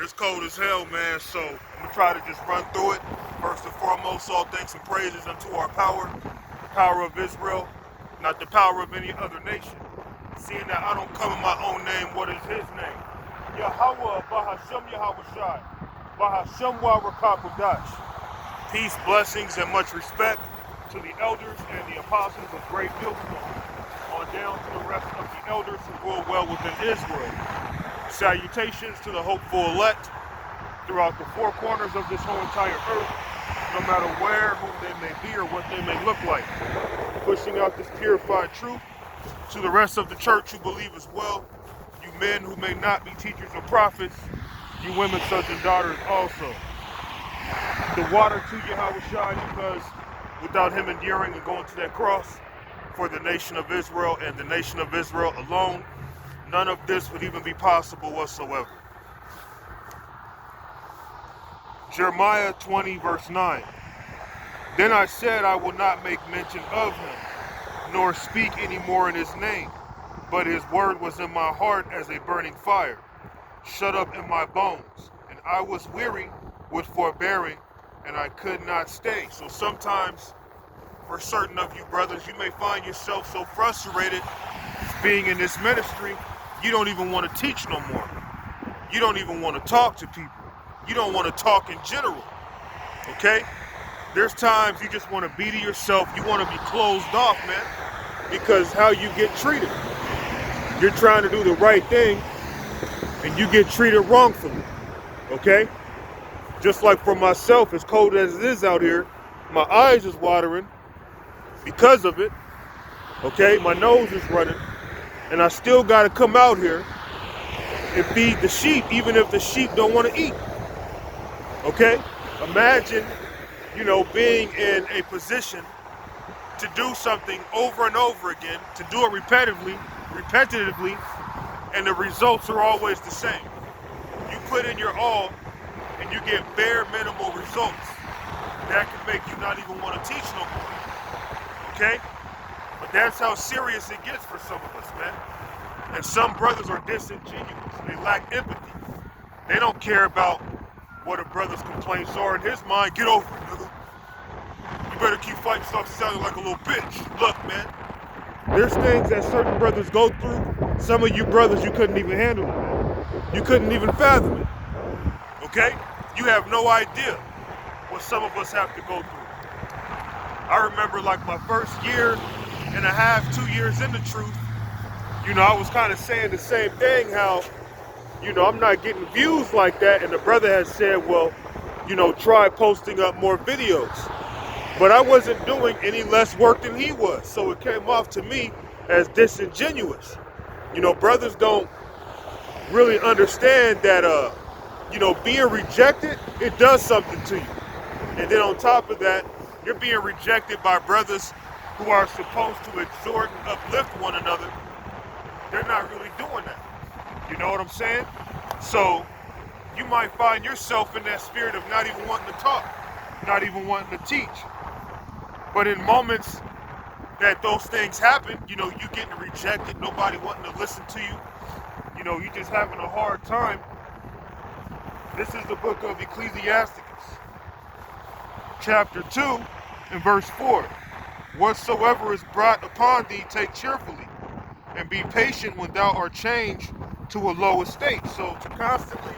It's cold as hell, man, so I'm gonna try to just run through it. First and foremost, all thanks and praises unto our power of Israel, not the power of any other nation. Seeing that I don't come in my own name, what is his name? Yahweh, Bahashem Yahweh Shai, Bahashem Wawakakodash. Peace, blessings, and much respect to the elders and the apostles of Great Millstone, on down to the rest of the elders who rule well within Israel. Salutations to the hopeful elect throughout the four corners of this whole entire earth, no matter where, who they may be, or what they may look like. Pushing out this purified truth to the rest of the church who believe as well. You men who may not be teachers or prophets, you women, sons and daughters also. The water to Yahweh Shai, because without him enduring and going to that cross for the nation of Israel and the nation of Israel alone, none of this would even be possible whatsoever. Jeremiah 20 verse 9. Then I said, I will not make mention of him, nor speak any more in his name. But his word was in my heart as a burning fire, shut up in my bones. And I was weary with forbearing, and I could not stay. So sometimes, for certain of you brothers, you may find yourself so frustrated being in this ministry, you don't even want to teach no more. You don't even want to talk to people. You don't want to talk in general, okay? There's times you just want to be to yourself. You want to be closed off, man, because how you get treated. You're trying to do the right thing, and you get treated wrongfully, okay? Just like for myself, as cold as it is out here, my eyes is watering because of it, okay? My nose is running, and I still got to come out here and feed the sheep, even if the sheep don't want to eat, okay? Imagine, being in a position to do something over and over again, to do it repetitively, and the results are always the same. You put in your all, and you get bare minimal results. That can make you not even want to teach no more, okay? But that's how serious it gets for some of us, man. And some brothers are disingenuous. They lack empathy. They don't care about what a brother's complaints are. In his mind, get over it, nigga. You better keep fighting, stop sounding like a little bitch. Look, man, there's things that certain brothers go through. Some of you brothers, you couldn't even handle it, man. You couldn't even fathom it, okay? You have no idea what some of us have to go through. I remember like my first year and a half, 2 years in the truth, I was kind of saying the same thing, how, I'm not getting views like that. And the brother had said, well, try posting up more videos. But I wasn't doing any less work than he was. So it came off to me as disingenuous. Brothers don't really understand that, being rejected, it does something to you. And then on top of that, you're being rejected by brothers who are supposed to exhort and uplift one another. They're not really doing that. You know what I'm saying? So you might find yourself in that spirit of not even wanting to talk, not even wanting to teach. But in moments that those things happen, you getting rejected, nobody wanting to listen to you, you just having a hard time. This is the book of Ecclesiastes, chapter 2 and verse 4. Whatsoever is brought upon thee, take cheerfully, and be patient when thou art changed to a low estate. So to constantly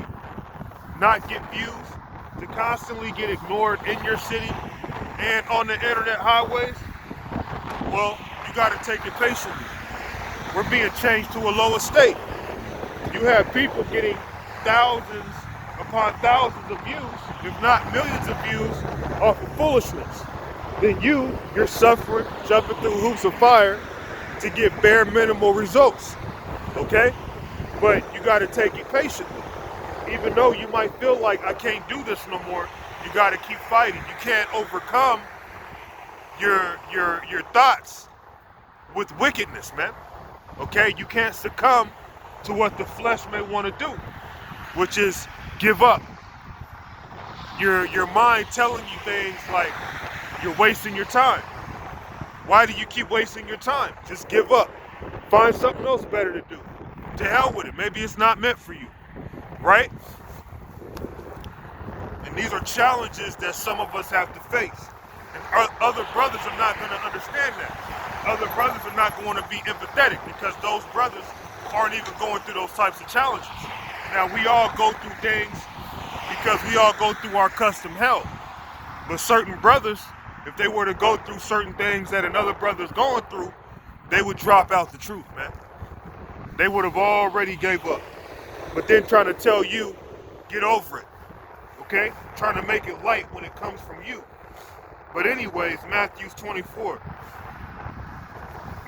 not get views, to constantly get ignored in your city and on the internet highways, well, you got to take it patiently. We're being changed to a low estate. You have people getting thousands upon thousands of views, if not millions of views, off of foolishness. Then you're suffering, jumping through hoops of fire to get bare minimal results, okay? But you got to take it patiently. Even though you might feel like, I can't do this no more, you got to keep fighting. You can't overcome your thoughts with wickedness, man, okay? You can't succumb to what the flesh may want to do, which is give up. Your mind telling you things like you're wasting your time. Why do you keep wasting your time? Just give up. Find something else better to do. To hell with it. Maybe it's not meant for you, right? And these are challenges that some of us have to face. And other brothers are not going to understand that. Other brothers are not going to be empathetic because those brothers aren't even going through those types of challenges. Now, we all go through things because we all go through our custom hell. But certain brothers, if they were to go through certain things that another brother's going through, they would drop out the truth, man. They would have already gave up. But then trying to tell you, get over it, okay? Trying to make it light when it comes from you. But anyways, Matthew 24.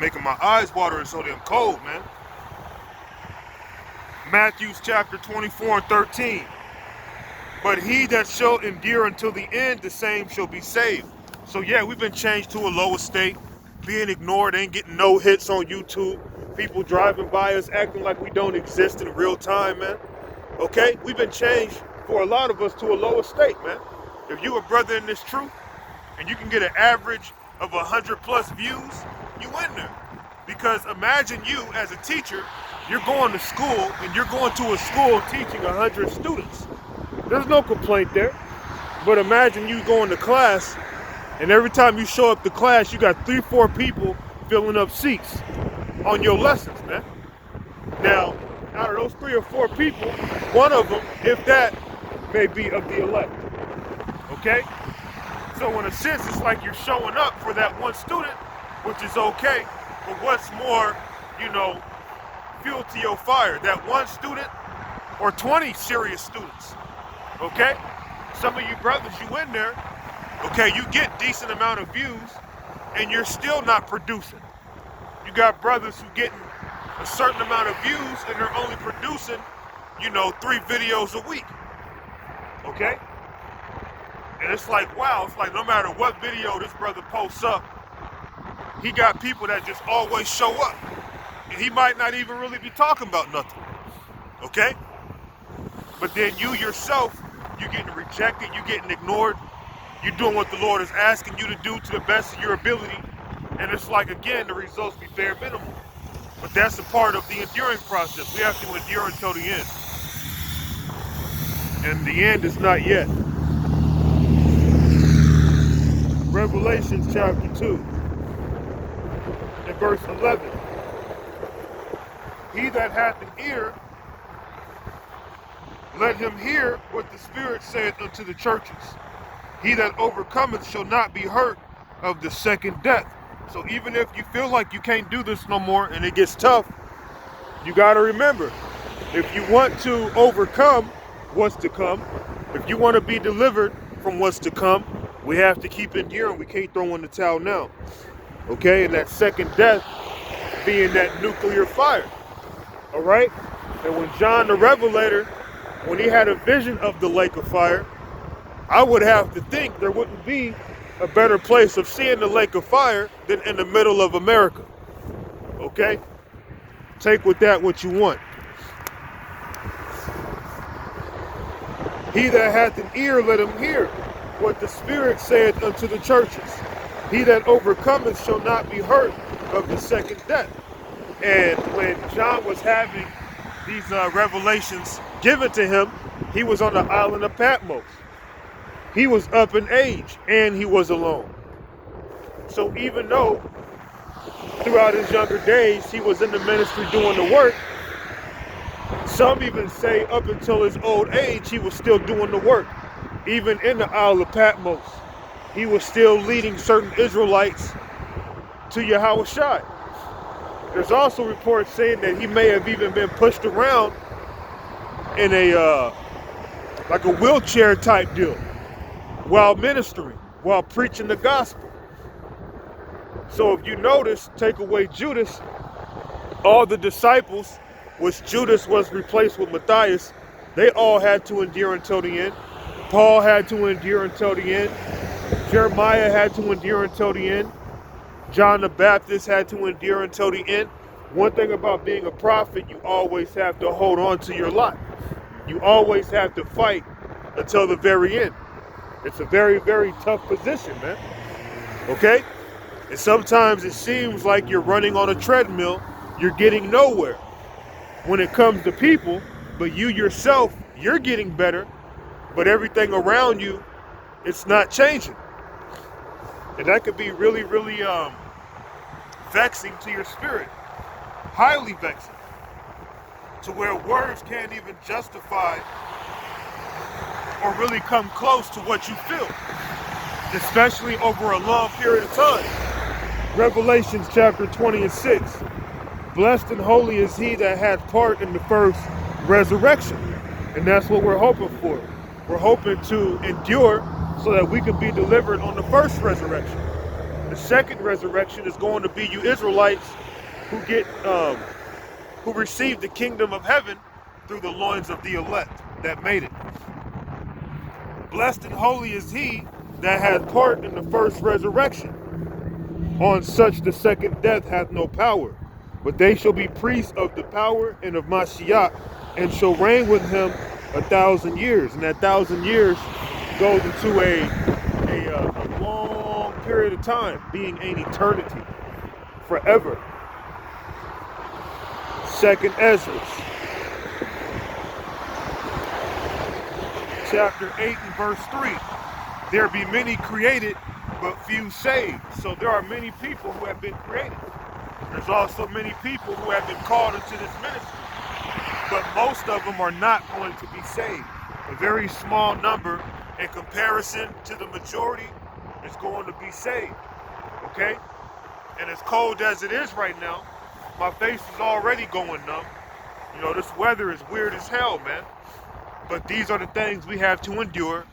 Making my eyes water so damn cold, man. Matthew chapter 24 and 13. But he that shall endure until the end, the same shall be saved. So yeah, we've been changed to a lower state, being ignored, ain't getting no hits on YouTube. People driving by us acting like we don't exist in real time, man. Okay? We've been changed for a lot of us to a lower state, man. If you a brother in this truth, and you can get an average of 100+ views, you in there. Because imagine you as a teacher, you're going to school, and you're going to a school teaching 100 students. There's no complaint there. But imagine you going to class, and every time you show up to class, you got 3-4 people filling up seats on your lessons, man. Now, out of those 3 or 4 people, one of them, if that, may be of the elect. Okay? So in a sense, it's like you're showing up for that one student, which is okay. But what's more, fuel to your fire? That one student or 20 serious students? Okay? Some of you brothers, you in there, okay, you get decent amount of views, and you're still not producing. You got brothers who getting a certain amount of views, and they're only producing, 3 videos a week. Okay? And it's like, wow, it's like no matter what video this brother posts up, he got people that just always show up. And he might not even really be talking about nothing. Okay? But then you yourself, you getting rejected, you getting ignored, you doing what the Lord is asking you to do to the best of your ability. And it's like, again, the results be bare minimum. But that's a part of the enduring process. We have to endure until the end. And the end is not yet. Revelation chapter 2 and verse 11. He that hath an ear, let him hear what the Spirit saith unto the churches. He that overcometh shall not be hurt of the second death. So even if you feel like you can't do this no more and it gets tough, you got to remember, if you want to overcome what's to come, if you want to be delivered from what's to come, we have to keep enduring. We can't throw in the towel now. Okay? And that second death being that nuclear fire. All right? And when John the Revelator, when he had a vision of the lake of fire, I would have to think there wouldn't be a better place of seeing the lake of fire than in the middle of America. Okay? Take with that what you want. He that hath an ear, let him hear what the Spirit saith unto the churches. He that overcometh shall not be hurt of the second death. And when John was having these revelations given to him, he was on the island of Patmos. He was up in age and he was alone. So even though throughout his younger days he was in the ministry doing the work, some even say up until his old age he was still doing the work. Even in the Isle of Patmos, he was still leading certain Israelites to Yahushua. There's also reports saying that he may have even been pushed around in a like a wheelchair type deal while ministering, while preaching the gospel. So if you notice, take away Judas, all the disciples, which Judas was replaced with Matthias, they all had to endure until the end. Paul had to endure until the end. Jeremiah had to endure until the end. John the Baptist had to endure until the end. One thing about being a prophet, you always have to hold on to your lot. You always have to fight until the very end. It's a very, very tough position, man. Okay? And sometimes it seems like you're running on a treadmill, you're getting nowhere when it comes to people, but you yourself, you're getting better, but everything around you, it's not changing. And that could be really, really vexing to your spirit, highly vexing, to where words can't even justify or really come close to what you feel, especially over a long period of time. Revelations chapter 20 and 6. Blessed and holy is he that hath part in the first resurrection. And that's what we're hoping for. We're hoping to endure so that we can be delivered on the first resurrection. The second resurrection is going to be you Israelites who receive the kingdom of heaven through the loins of the elect that made it. Blessed and holy is he that hath part in the first resurrection. On such the second death hath no power, but they shall be priests of the power and of Mashiach, and shall reign with him 1,000 years. And that 1,000 years goes into a long period of time, being an eternity, forever. Second Ezra, chapter 8 and verse 3. There be many created, but few saved. So there are many people who have been created. There's also many people who have been called into this ministry, but most of them are not going to be saved. A very small number in comparison to the majority is going to be saved, okay? And as cold as it is right now, my face is already going numb. You know, this weather is weird as hell, man. But these are the things we have to endure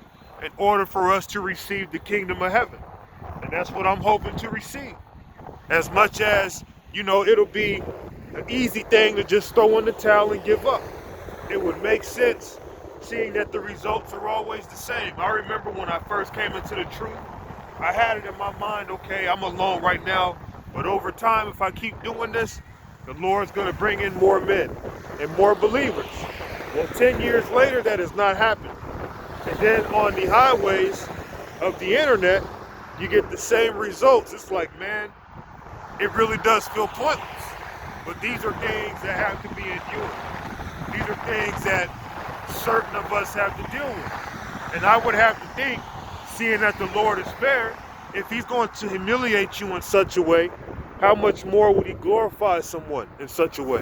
in order for us to receive the kingdom of heaven. And that's what I'm hoping to receive. As much as, you know, it'll be an easy thing to just throw in the towel and give up. It would make sense seeing that the results are always the same. I remember when I first came into the truth, I had it in my mind, okay, I'm alone right now, but over time, if I keep doing this, the Lord's going to bring in more men and more believers. Well, 10 years later, that has not happened. And then on the highways of the internet, you get the same results. It's like, man, it really does feel pointless. But these are things that have to be endured. These are things that certain of us have to deal with. And I would have to think, seeing that the Lord is fair, if he's going to humiliate you in such a way, how much more would he glorify someone in such a way?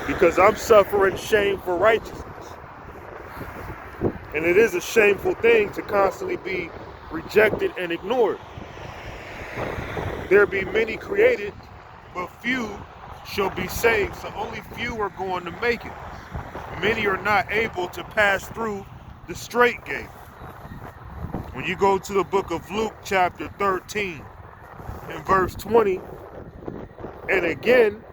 Because I'm suffering shame for righteousness. And it is a shameful thing to constantly be rejected and ignored. There be many created, but few shall be saved. So only few are going to make it. Many are not able to pass through the straight gate. When you go to the book of Luke chapter 13 and verse 20, and again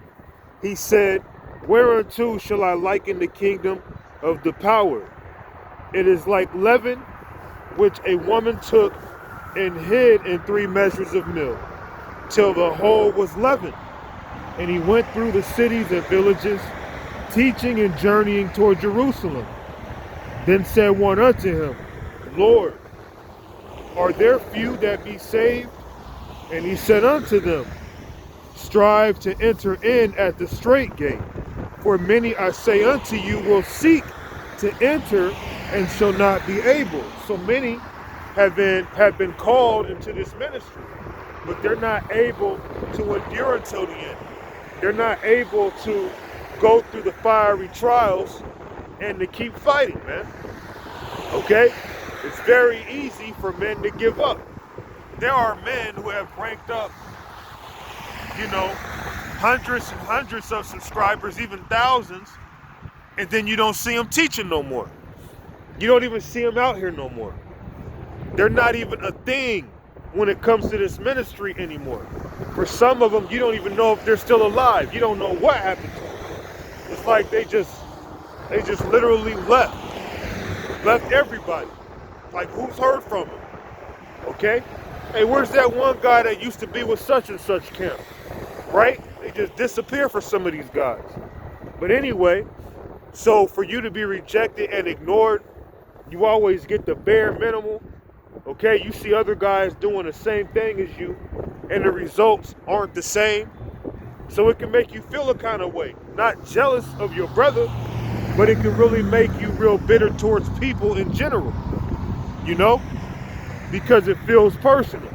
he said, whereunto shall I liken the kingdom of the power? It is like leaven, which a woman took and hid in 3 measures of meal, till the whole was leavened. And he went through the cities and villages, teaching and journeying toward Jerusalem. Then said one unto him, Lord, are there few that be saved? And he said unto them, strive to enter in at the strait gate. For many, I say unto you, will seek to enter and shall not be able. So many have been called into this ministry, but they're not able to endure until the end. They're not able to go through the fiery trials and to keep fighting, man. Okay? It's very easy for men to give up. There are men who have ranked up, you know, hundreds and hundreds of subscribers, even thousands, and then you don't see them teaching no more. You don't even see them out here no more. They're not even a thing when it comes to this ministry anymore. For some of them, you don't even know if they're still alive. You don't know what happened to them. It's like they just literally left everybody. Like, who's heard from them? Okay? Hey, where's that one guy that used to be with such and such camp? Right? They just disappear for some of these guys. But anyway, so for you to be rejected and ignored, you always get the bare minimum. Okay? You see other guys doing the same thing as you, and the results aren't the same. So it can make you feel a kind of way. Not jealous of your brother, but it can really make you real bitter towards people in general, you know, because it feels personal.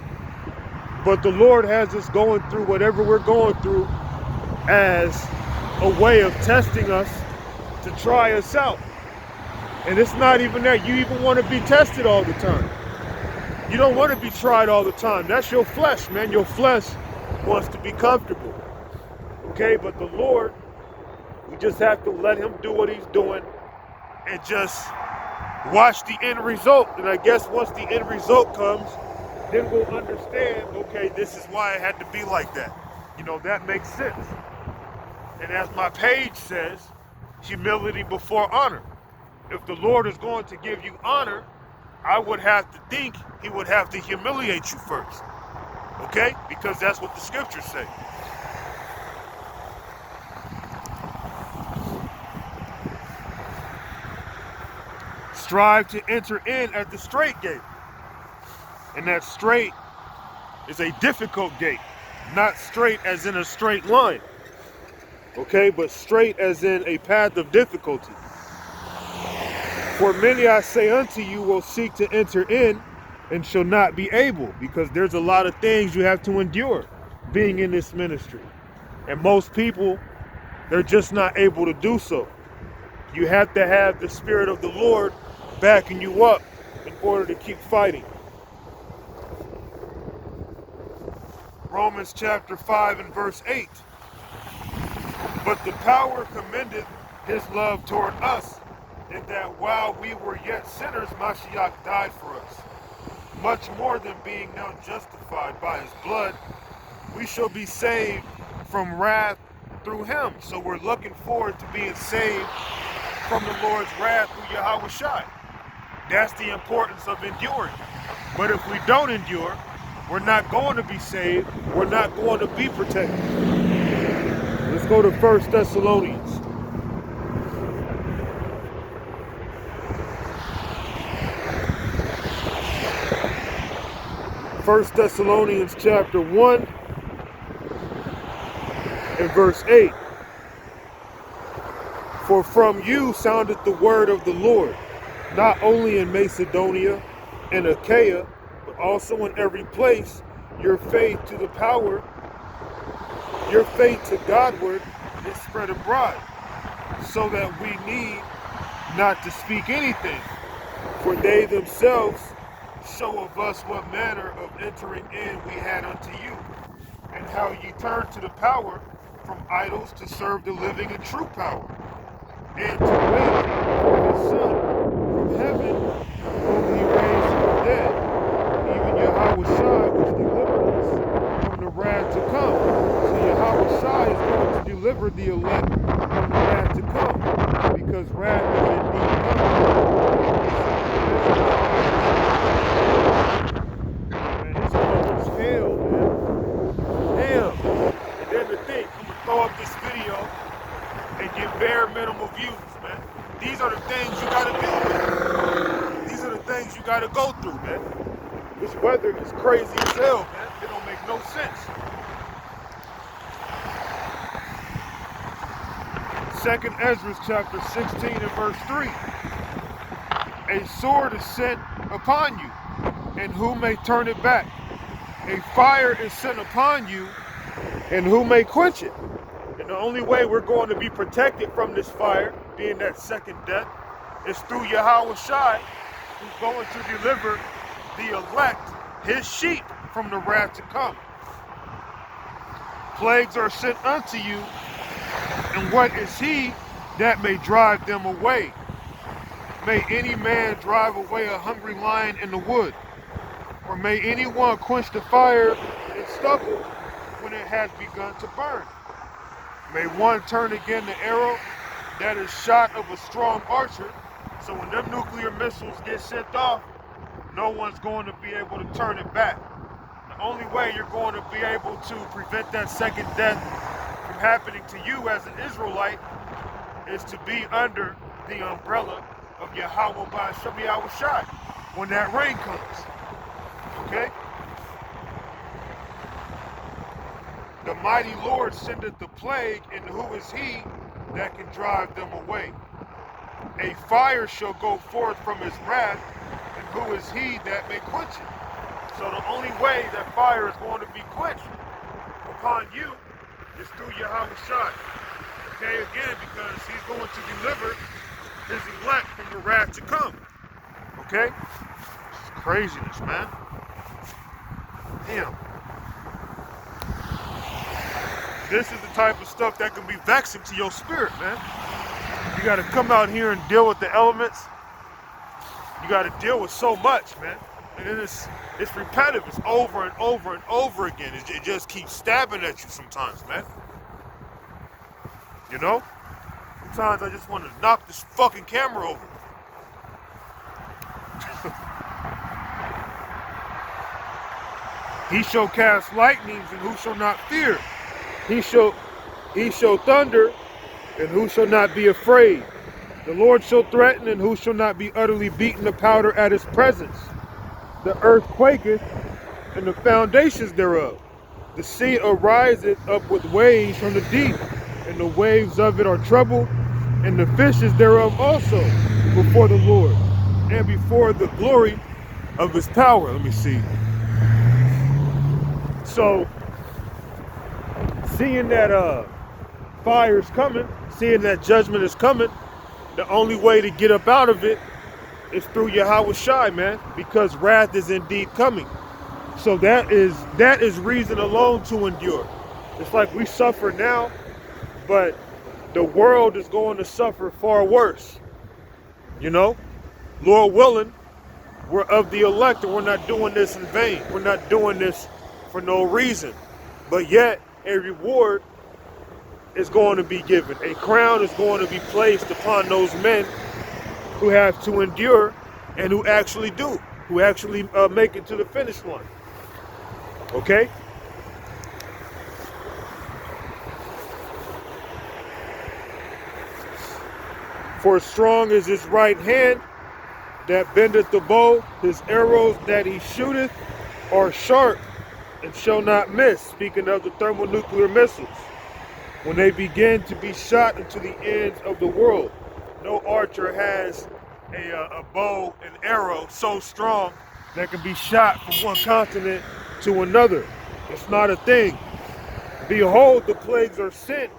But the Lord has us going through whatever we're going through as a way of testing us to try us out. And it's not even that. You even want to be tested all the time. You don't want to be tried all the time. That's your flesh, man. Your flesh wants to be comfortable. Okay, but the Lord, we just have to let him do what he's doing and just watch the end result. And I guess once the end result comes, then we'll understand, okay, this is why it had to be like that. You know, that makes sense. And as my page says, humility before honor. If the Lord is going to give you honor, I would have to think he would have to humiliate you first. Okay? Because that's what the scriptures say. Strive to enter in at the straight gate. And that straight is a difficult gate. Not straight as in a straight line. Okay? But straight as in a path of difficulty. For many, I say unto you, will seek to enter in and shall not be able, because there's a lot of things you have to endure being in this ministry. And most people, they're just not able to do so. You have to have the Spirit of the Lord backing you up in order to keep fighting. Romans chapter 5 and verse 8. But the power commendeth his love toward us, in that while we were yet sinners, Mashiach died for us. Much more than being now justified by his blood, we shall be saved from wrath through him. So we're looking forward to being saved from the Lord's wrath through Yahweh Shai. That's the importance of enduring. But if we don't endure, we're not going to be saved. We're not going to be protected. Let's go to 1 Thessalonians. 1 Thessalonians chapter 1 and verse 8. For from you sounded the word of the Lord, not only in Macedonia and Achaia, but also in every place, your faith to the power, your faith to Godward is spread abroad, so that we need not to speak anything, for they themselves show of us what manner of entering in we had unto you, and how ye turned to the power from idols to serve the living and true power, and to wait for his Son from heaven, whom he raised from the dead, even Yahweh Shai, which delivered us from the wrath to come. So Yahweh Shai is going to deliver the elect from the wrath to come, because wrath is indeed coming. Man, this cover's hell, man. Damn. And then to think, I'm gonna throw up this video and get bare minimal views, man. These are the things you gotta deal with. These are the things you gotta go through, man. This weather is crazy as hell, man. It don't make no sense. 2nd Ezra chapter 16 and verse 3. A sword is sent upon you, and who may turn it back? A fire is sent upon you, and who may quench it? And the only way we're going to be protected from this fire, being that second death, is through Yahweh Shai, who's going to deliver the elect, his sheep, from the wrath to come. Plagues are sent unto you, and what is he that may drive them away? May any man drive away a hungry lion in the wood? Or may anyone quench the fire in stubble when it has begun to burn? May one turn again the arrow that is shot of a strong archer, so when them nuclear missiles get sent off, no one's going to be able to turn it back. The only way you're going to be able to prevent that second death from happening to you as an Israelite is to be under the umbrella of Yahweh by Yahweh Shai when that rain comes. Okay? The mighty Lord sendeth the plague, and who is he that can drive them away? a fire shall go forth from his wrath, and who is he that may quench it? So the only way that fire is going to be quenched upon you is through Yahweh Shai. Okay, again, because he's going to deliver his elect from the wrath to come. Okay? It's craziness, man. Damn. This is the type of stuff that can be vexing to your spirit, man. You got to come out here and deal with the elements. You got to deal with so much, man. And then it's repetitive. It's over and over and over again. It just keeps stabbing at you sometimes, man. You know? Sometimes I just want to knock this fucking camera over. He shall cast lightnings, and who shall not fear? He shall thunder, and who shall not be afraid? The Lord shall threaten, and who shall not be utterly beaten to powder at his presence? The earth quaketh, and the foundations thereof. The sea ariseth up with waves from the deep, and the waves of it are troubled, and the fishes thereof also before the Lord, and before the glory of his power. Let me see. So, seeing that fire is coming, seeing that judgment is coming, the only way to get up out of it is through Yahweh Shai, man, because wrath is indeed coming. So that is reason alone to endure. It's like we suffer now, but the world is going to suffer far worse. You know, Lord willing, we're of the elect, and we're not doing this in vain. We're not doing this for no reason. But yet, a reward is going to be given. A crown is going to be placed upon those men who have to endure and who actually do, who actually make it to the finish line. Okay? For strong is his right hand that bendeth the bow, his arrows that he shooteth are sharp and shall not miss. Speaking of the thermonuclear missiles, when they begin to be shot into the ends of the world, no archer has a bow and arrow so strong that can be shot from one continent to another. It's not a thing. Behold, the plagues are sent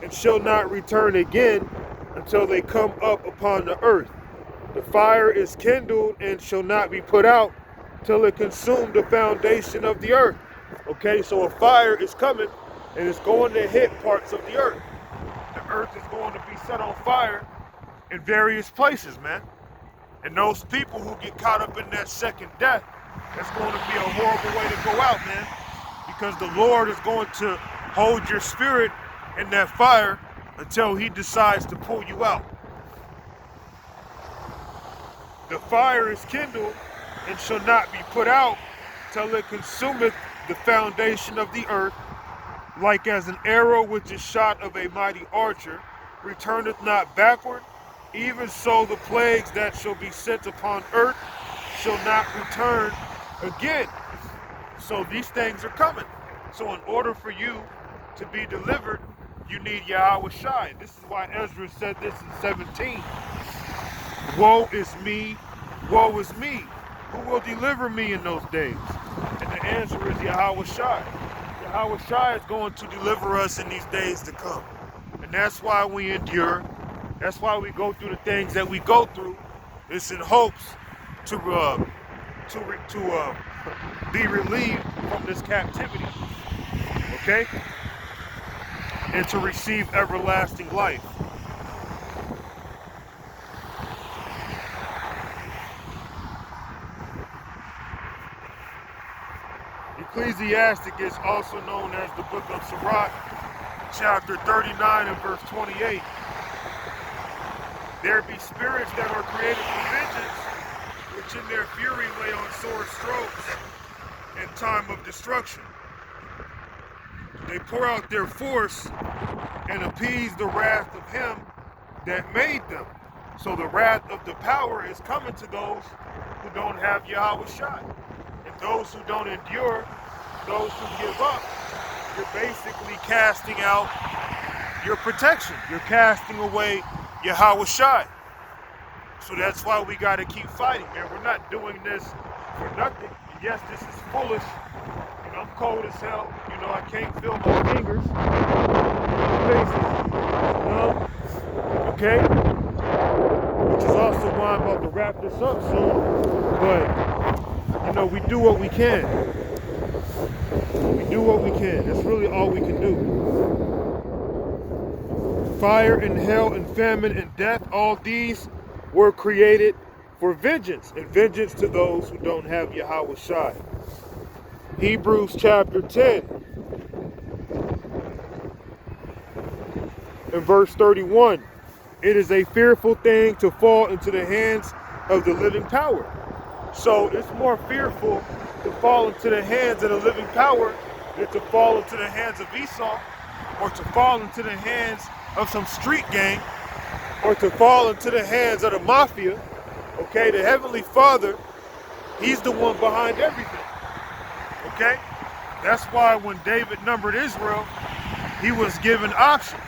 and shall not return again until they come up upon the earth. The fire is kindled and shall not be put out till it consume the foundation of the earth. Okay, so a fire is coming and it's going to hit parts of the earth. The earth is going to be set on fire in various places, man. And those people who get caught up in that second death, that's going to be a horrible way to go out, man. Because the Lord is going to hold your spirit in that fire until he decides to pull you out. The fire is kindled and shall not be put out till it consumeth the foundation of the earth, like as an arrow which is shot of a mighty archer, returneth not backward, even so the plagues that shall be sent upon earth shall not return again. So these things are coming. So in order for you to be delivered, you need Yahweh Shai. This is why Ezra said this in 17. Woe is me, woe is me. Who will deliver me in those days? And the answer is Yahweh Shai. Yahweh Shai is going to deliver us in these days to come. And that's why we endure. That's why we go through the things that we go through. It's in hopes to be relieved from this captivity. Okay? And to receive everlasting life. Ecclesiastic is also known as the book of Sirach, chapter 39 and verse 28. There be spirits that are created for vengeance, which in their fury lay on sore strokes in time of destruction. They pour out their force and appease the wrath of him that made them. So the wrath of the power is coming to those who don't have Yahweh Shai. And those who don't endure, those who give up, you're basically casting out your protection. You're casting away Yahweh Shai. So that's why we got to keep fighting, man. We're not doing this for nothing. And yes, this is foolish. You know, I'm cold as hell. You know, I can't feel my fingers. My face is numb. Okay? Which is also why I'm about to wrap this up soon. But, you know, we do what we can. We do what we can. That's really all we can do. Fire and hell and famine and death, all these were created for vengeance, and vengeance to those who don't have Yahweh Shai. Hebrews chapter 10 and verse 31. It is a fearful thing to fall into the hands of the living power. So it's more fearful to fall into the hands of the living power than to fall into the hands of Esau, or to fall into the hands of some street gang, or to fall into the hands of the mafia. Okay, the Heavenly Father, He's the one behind everything. Okay? That's why when David numbered Israel, he was given options.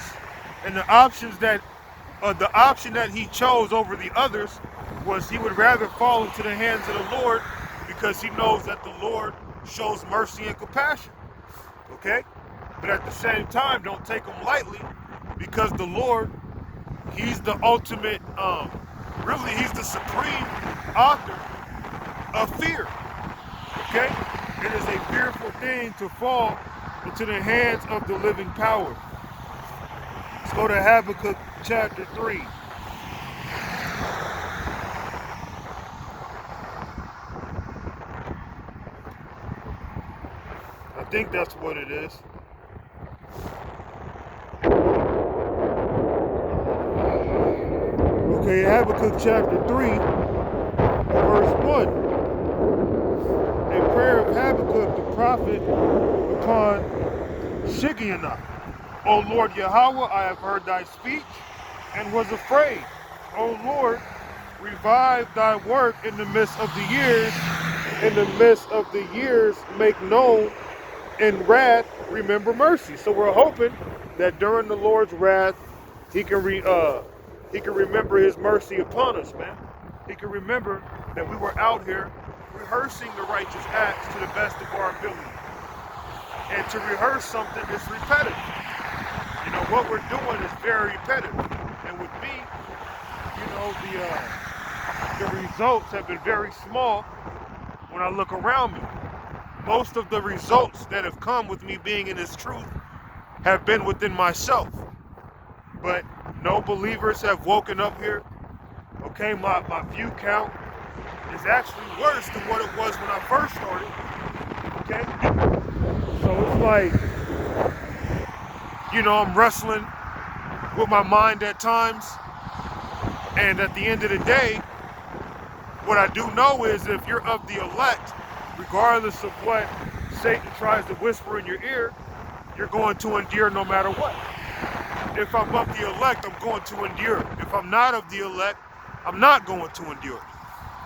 And the option that he chose over the others was he would rather fall into the hands of the Lord, because he knows that the Lord shows mercy and compassion. Okay? But at the same time, don't take him lightly, because the Lord, He's the ultimate, really, He's the supreme author of fear. Okay? It is a fearful thing to fall into the hands of the living power. Let's go to Habakkuk chapter 3. I think that's what it is. Okay, Habakkuk chapter 3, verse 1. A prayer of Habakkuk the prophet upon Shigionoth. O Lord Yahweh, I have heard thy speech and was afraid. O Lord, revive thy work in the midst of the years. In the midst of the years, make known in wrath, remember mercy. So we're hoping that during the Lord's wrath, He can remember His mercy upon us, man. He can remember that we were out here rehearsing the righteous acts to the best of our ability. And to rehearse something is repetitive. You know, what we're doing is very repetitive. And with me, you know, the results have been very small when I look around me. Most of the results that have come with me being in this truth have been within myself. But no believers have woken up here. Okay, my view count is actually worse than what it was when I first started. Okay? So it's like, you know, I'm wrestling with my mind at times. And at the end of the day, what I do know is if you're of the elect, regardless of what Satan tries to whisper in your ear, you're going to endure no matter what. If I'm of the elect, I'm going to endure. If I'm not of the elect, I'm not going to endure.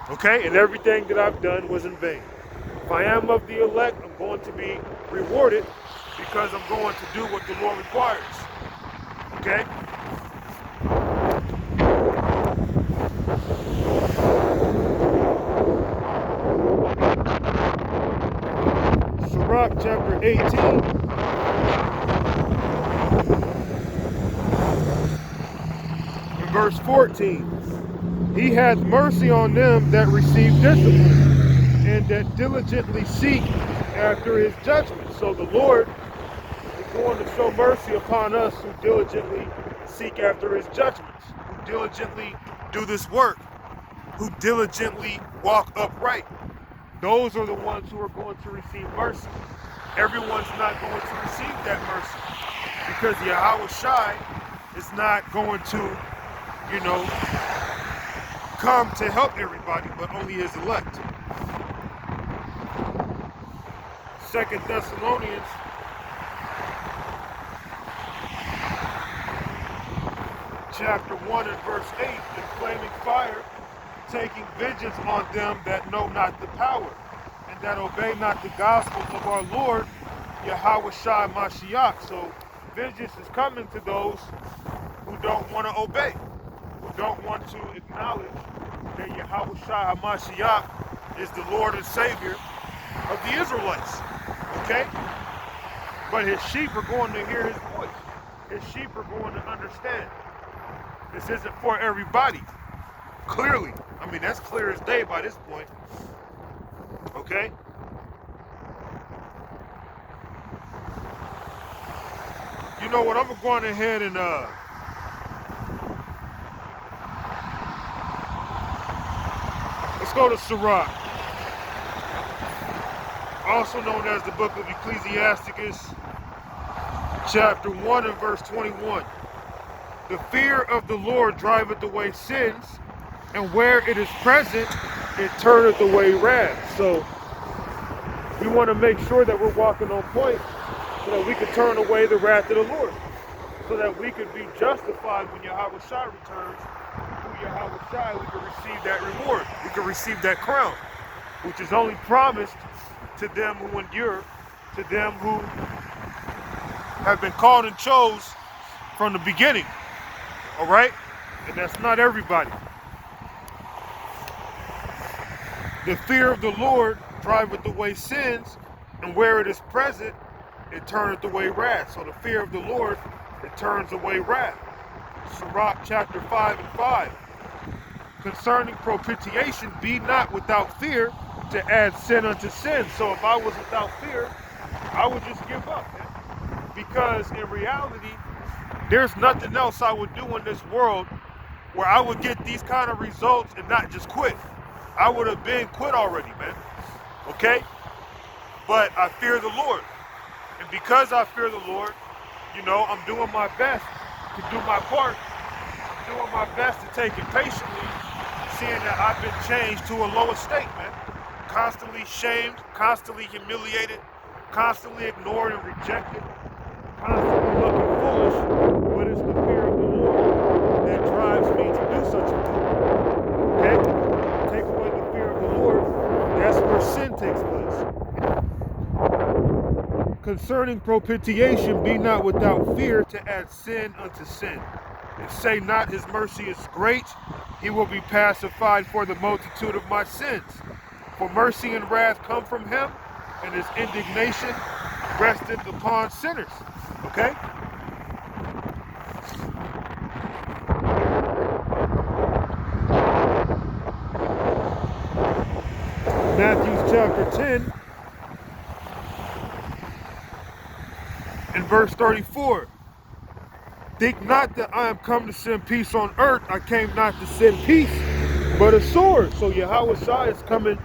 Okay? And everything that I've done was in vain. If I am of the elect, I'm going to be rewarded because I'm going to do what the Lord requires. Okay? Sirach chapter 18. Verse 14. He hath mercy on them that receive discipline, and that diligently seek after His judgment. So the Lord is going to show mercy upon us who diligently seek after His judgments, who diligently do this work, who diligently walk upright. Those are the ones who are going to receive mercy. Everyone's not going to receive that mercy, because Yahweh Shai is not going to, you know, come to help everybody, but only His elect. 2 Thessalonians chapter 1 and verse 8, in flaming fire, taking vengeance on them that know not the power, and that obey not the gospel of our Lord, Yahweh Shai Mashiach. So vengeance is coming to those who don't want to obey, who don't want to acknowledge that Yahweh Shai HaMashiach is the Lord and Savior of the Israelites. Okay? But his sheep are going to hear his voice. His sheep are going to understand. This isn't for everybody. Clearly. I mean, that's clear as day by this point. Okay? You know what? I'm going ahead and let's go to Sirach, also known as the book of Ecclesiasticus, chapter 1 and verse 21. The fear of the Lord driveth away sins, and where it is present, it turneth away wrath. So we want to make sure that we're walking on point so that we can turn away the wrath of the Lord, so that we could be justified when Yahweh Shai returns. Through Yahweh Shai, we can receive that reward. We can receive that crown, which is only promised to them who endure, to them who have been called and chose from the beginning. All right? And that's not everybody. The fear of the Lord driveth away sins, and where it is present, it turneth away wrath. So the fear of the Lord, it turns away wrath. Sirach chapter 5 and 5. Concerning propitiation, be not without fear to add sin unto sin. So if I was without fear, I would just give up, man. Because in reality, there's nothing else I would do in this world where I would get these kind of results and not just quit. I would have been quit already, man. Okay? But I fear the Lord. And because I fear the Lord, you know, I'm doing my best to do my part. I'm doing my best to take it patiently, seeing that I've been changed to a lower state, man. Constantly shamed, constantly humiliated, constantly ignored and rejected, constantly looking foolish. But it's the fear of the Lord that drives me to do such a thing. Okay? Take away the fear of the Lord, that's where sin takes place. Concerning propitiation, be not without fear to add sin unto sin. And say not his mercy is great, he will be pacified for the multitude of my sins. For mercy and wrath come from him, and his indignation resteth upon sinners. Okay? Matthew chapter 10 and verse 34. Think not that I am come to send peace on earth. I came not to send peace, but a sword. So Yahweh Shai is coming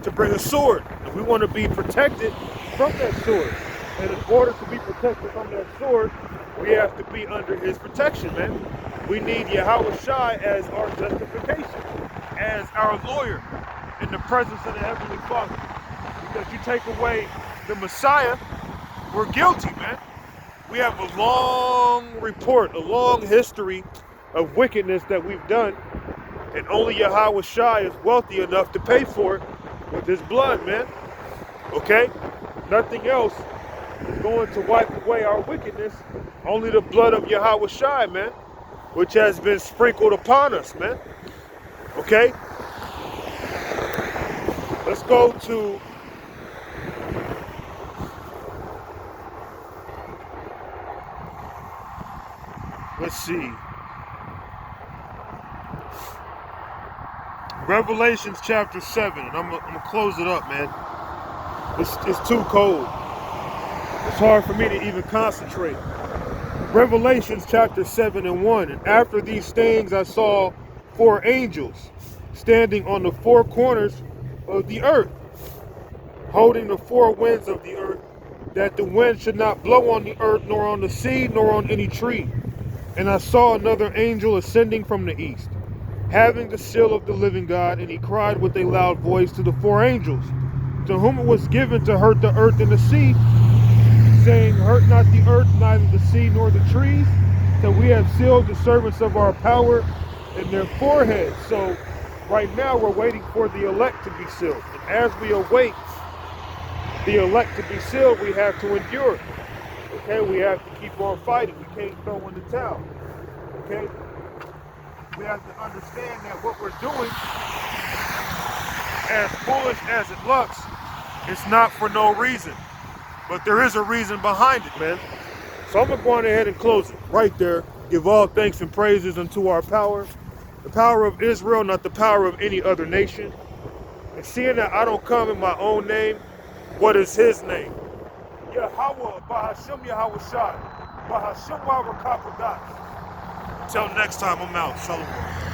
to bring a sword. And we want to be protected from that sword. And in order to be protected from that sword, we have to be under his protection, man. We need Yahweh Shai as our justification, as our lawyer in the presence of the Heavenly Father. Because you take away the Messiah, we're guilty, man. We have a long report, a long history of wickedness that we've done, and only Yahweh Shai is wealthy enough to pay for it with his blood, man. Okay? Nothing else is going to wipe away our wickedness. Only the blood of Yahweh Shai, man, which has been sprinkled upon us, man. Okay? Let's go to let's see. Revelations chapter 7. And I'm going to close it up, man. It's too cold. It's hard for me to even concentrate. Revelations chapter 7 and 1. And after these things I saw 4 angels standing on the 4 corners of the earth, holding the 4 winds of the earth, that the wind should not blow on the earth, nor on the sea, nor on any tree. And I saw another angel ascending from the east, having the seal of the living God, and he cried with a loud voice to the 4 angels, to whom it was given to hurt the earth and the sea, saying, hurt not the earth, neither the sea, nor the trees, till we have sealed the servants of our power in their foreheads. So right now we're waiting for the elect to be sealed. And as we await the elect to be sealed, we have to endure. Okay, we have to keep on fighting. We can't throw in the towel. Okay? We have to understand that what we're doing as foolish as it looks, it's not for no reason. But there is a reason behind it, man. So I'm gonna go on ahead and close it right there. Give all thanks and praises unto our power, the power of Israel, not the power of any other nation. And seeing that I don't come in my own name, what is his name? Yahweh, Bahashem Yahweh Shai, Bahashem Yahweh Kapadas. Until next time, I'm out. Shalom.